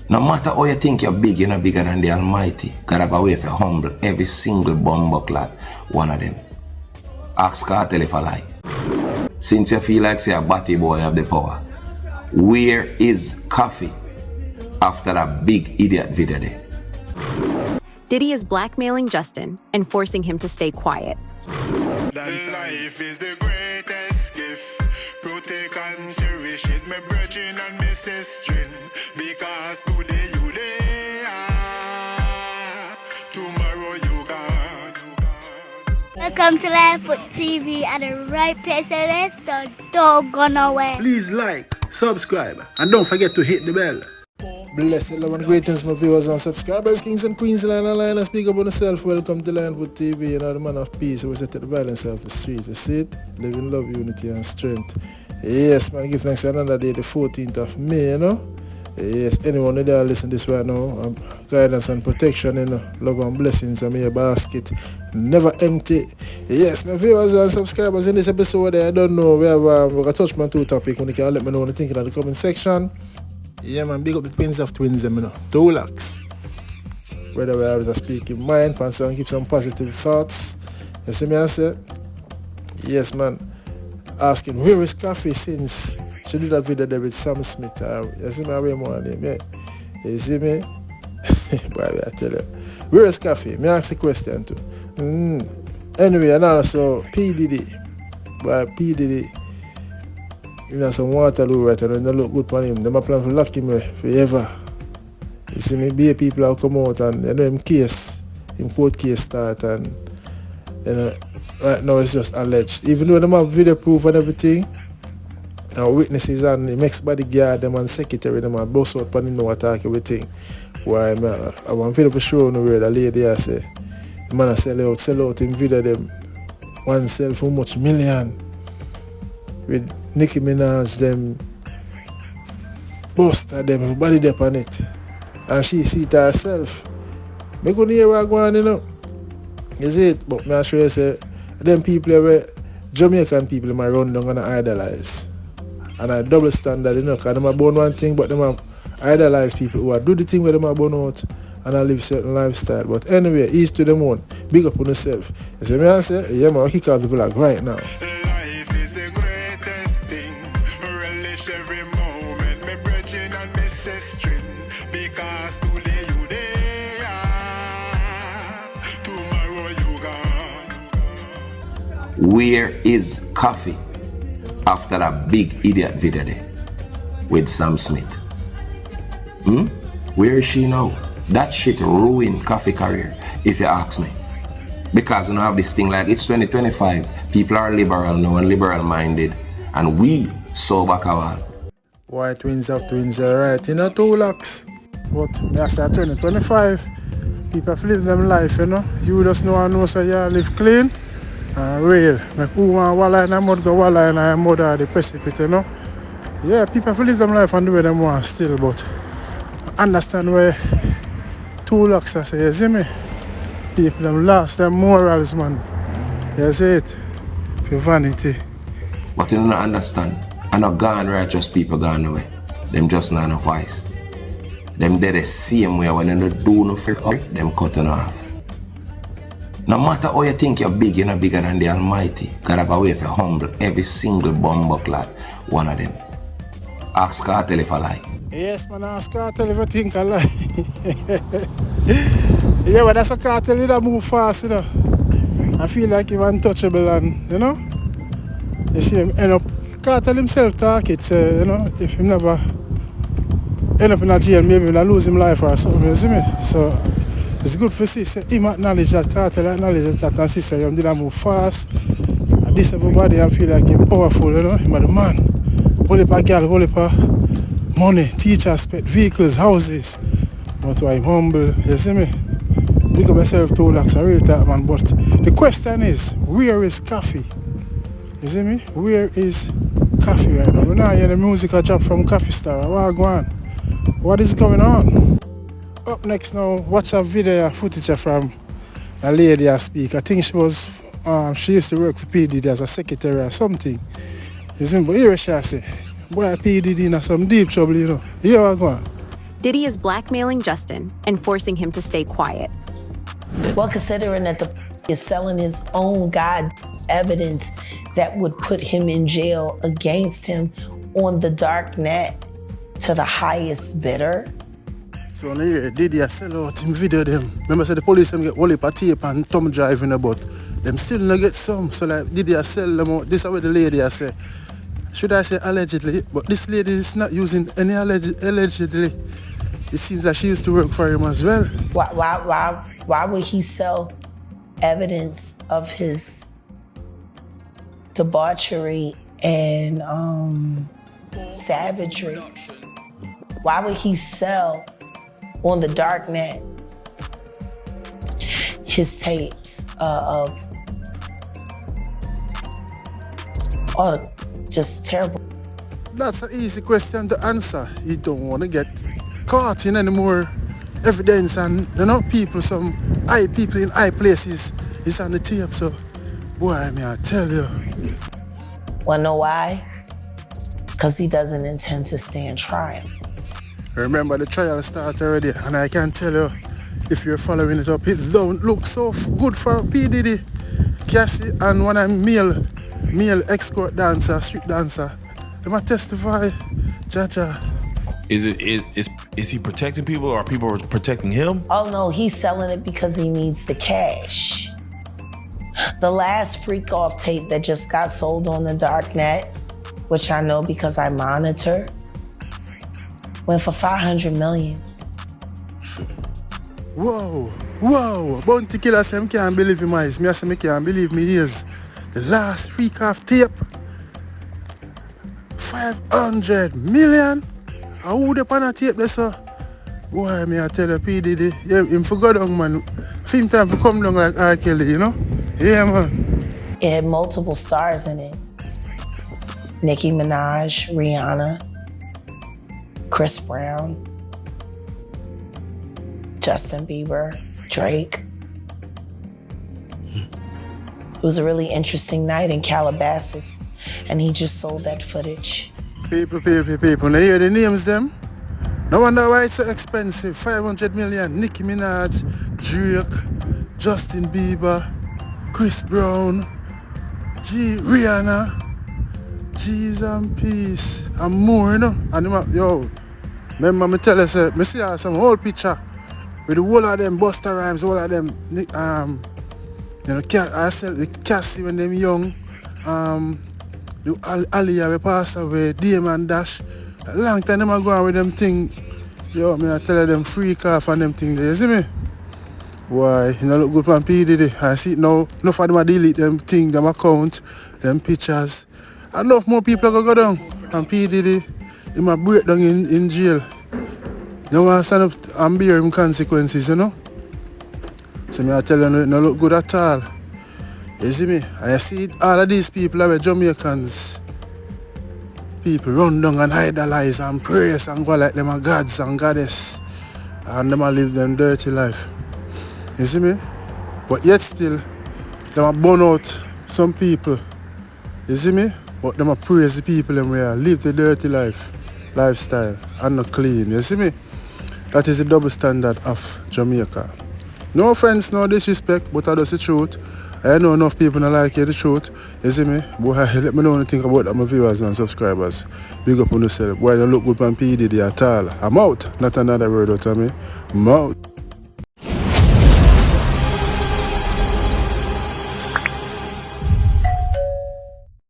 No matter how you think you're big, you're not bigger than the Almighty. God have a way for humble every single bumbuckler, one of them. Ask Kartel if I lie. Since you feel like say a batty boy have the power, where is Koffee after that big idiot video there? Diddy is blackmailing Justin and forcing him to stay quiet. Life is the greatest gift. Protect and cherish it, my brethren and my sister. Because today you there, tomorrow you gone. Welcome to Landfoot TV at the right place, and let's don't go nowhere. Please like, subscribe, and don't forget to hit the bell. Blessed love and greetings, my viewers and subscribers, kings and queens, line and line, and speak up on yourself. Welcome to Landfoot TV, you know, the man of peace who set the violence off the streets. You see it? Live in love, unity, and strength. Yes, man, give thanks to another day, the 14th of May, you know. Yes, anyone there listen to this right now, guidance and protection, you know, love and blessings, and your basket never empty. Yes, my viewers and subscribers, in this episode, I don't know, we have touched on two topics. When you can let me know what you think in the comment section. Yeah, man, big up the twins of twins, you know, two locks. Whether we always speak in mind, and so keep some positive thoughts. You see me, I say? Yes, man. Asking, where is Koffee since she did that video there with Sam Smith? You see me, I way more name, yeah? You see me? Boy, I tell you. Where is Koffee? Me ask a question too. Anyway, and also P. Diddy. Boy, P. Diddy. You know, some Waterloo right, and don't look good for him. They plan to lock him forever. You see me, be people will come out and you know him court case start, and you know, right now it's just alleged. Even though they have video proof and everything, and witnesses and the next bodyguard, them and secretary, them and boss out and no attack everything. Why man, I want video for show no where the lady I say, the man sell out in video them one sell for much million. With Nicki Minaj, them Buster, them everybody there on it. And she see it herself. I couldn't hear what going on, you know. You see it? But I sure you say, them people where Jamaican people might run down and idolize. And I double standard, you know, because they might born one thing, but they might idolize people who are do the thing where they might born out and I live certain lifestyle. But anyway, each to them own. Big up on yourself. You see me I say? Yeah, man, I kick out the vlog right now. Every moment, my brethren and my sister, because today you there, tomorrow you gone. Where is Koffee after that big idiot video there with Sam Smith? Where is she now? That shit ruined Koffee career, if you ask me. Because you know have this thing like it's 2025, people are liberal now and liberal minded, and we sober cowal. Why twins of twins are right, you know, two locks. But me I say 2025, people have live them life, you know. You just know so you live clean and real. Like who want walla in a mud go walla in a mud or the precipice, you know. Yeah, people have live them life and do what them want still, but I understand where two locks I say, you see me? People them lost their morals, man. You see it? For vanity. But you don't understand. And not gone righteous people gone away. Them just not no voice. Them dead the same way when they do no freak up, them cutting off. No matter how you think you're big, you're not bigger than the Almighty. God have a way for humble every single bumbuckler, one of them. Ask Kartel if I lie. Yes, man, ask Kartel if I think I lie. Yeah, but that's a Kartel that move fast, you know. I feel like he's untouchable and, you know. You see him end up, Kartel himself talk it, you know, if he never end up in a jail, maybe he'll lose his life or something, you see me? So, it's good for see, say, him acknowledge that, Kartel acknowledge that, and see, say, he didn't move fast. And this everybody, I feel like he's powerful, you know, he's the man. Whole heap of girl, whole heap of money, teachers, pet, vehicles, houses. But why I'm humble, you see me? Look at myself 2 lakhs, I really talk, man, but the question is, where is Koffee? You see me? Where is Koffee right now? We now hear the music I drop from Koffee Star. What go on? What is going on? Up next now, watch a video footage from a lady I speak. I think she used to work for P. Diddy as a secretary or something. You see me? But here she say, boy, P. Diddy in some deep trouble, you know. Here what go on? Diddy is blackmailing Justin and forcing him to stay quiet. Well, considering that the is selling his own evidence that would put him in jail against him on the dark net to the highest bidder. So on here, Diddy sell out him video them. Remember, say the police them get whole heap of tape and thumb drive in the butt. Them still not get some. So like Diddy sell them out. This is what the lady I say. Should I say allegedly? But this lady is not using any allegedly. It seems like she used to work for him as well. Why would he sell evidence of his debauchery and savagery? Why would he sell on the dark net his tapes of all the just terrible? That's an easy question to answer. You don't want to get caught in any more evidence, and people in high places is on the tape. So, boy, I tell you. Wanna know why? Because he doesn't intend to stand trial. Remember, the trial started already, and I can tell you, if you're following it up, it don't look so good for P. Diddy, Cassie, and one of male escort dancer, street dancer. They might testify, Jaja. Is he protecting people, or are people protecting him? Oh no, he's selling it because he needs the cash. The last Freek off tape that just got sold on the dark net, which I know because I monitor, went for $500 million. Whoa. Bounty killer say I can't believe him eyes. Me say I can't believe me ears. The last Freek off tape, $500 million. I would up on a tape there, so. Boy, I tell you, P. Diddy, yeah, him for go down, man. Film time for come down like R. Kelly, Yeah, man. It had multiple stars in it. Nicki Minaj, Rihanna, Chris Brown, Justin Bieber, Drake. It was a really interesting night in Calabasas, and he just sold that footage. People. Now hear the names them? No wonder why it's so expensive. $500 million. Nicki Minaj, Drake, Justin Bieber, Chris Brown, Rihanna, G's and Peace, and more, And remember me tell you, say, me see some whole picture with the whole of them Busta Rhymes, all of them, I sell the Cassie when them young, the Aliyah we passed away, Dame and Dash. A long time them a go on with them thing. I tell you them Freek off and them thing there, you see me? Why, you know look good for P. Diddy. I see it now, enough of them a delete them thing, them account, them pictures. Enough more people go down. And P. Diddy, he might break down in jail. You want to stand up and bear him consequences, So I tell you, it no look good at all. You see me? I see it, all of these people are Jamaicans. People run down and idolize and praise and go like them are gods and goddess. And them a live them dirty life. You see me? But yet still, them a burn out some people. You see me? But them a praise the people them where live the dirty lifestyle and not clean. You see me? That is the double standard of Jamaica. No offense, no disrespect, but that's the truth. I know enough people don't like the truth. You see me? Boy, let me know what you think about that, my viewers and subscribers. Big up on yourself. Boy, you look good on P. Diddy at all. I'm out. Not another word out of me. I'm out.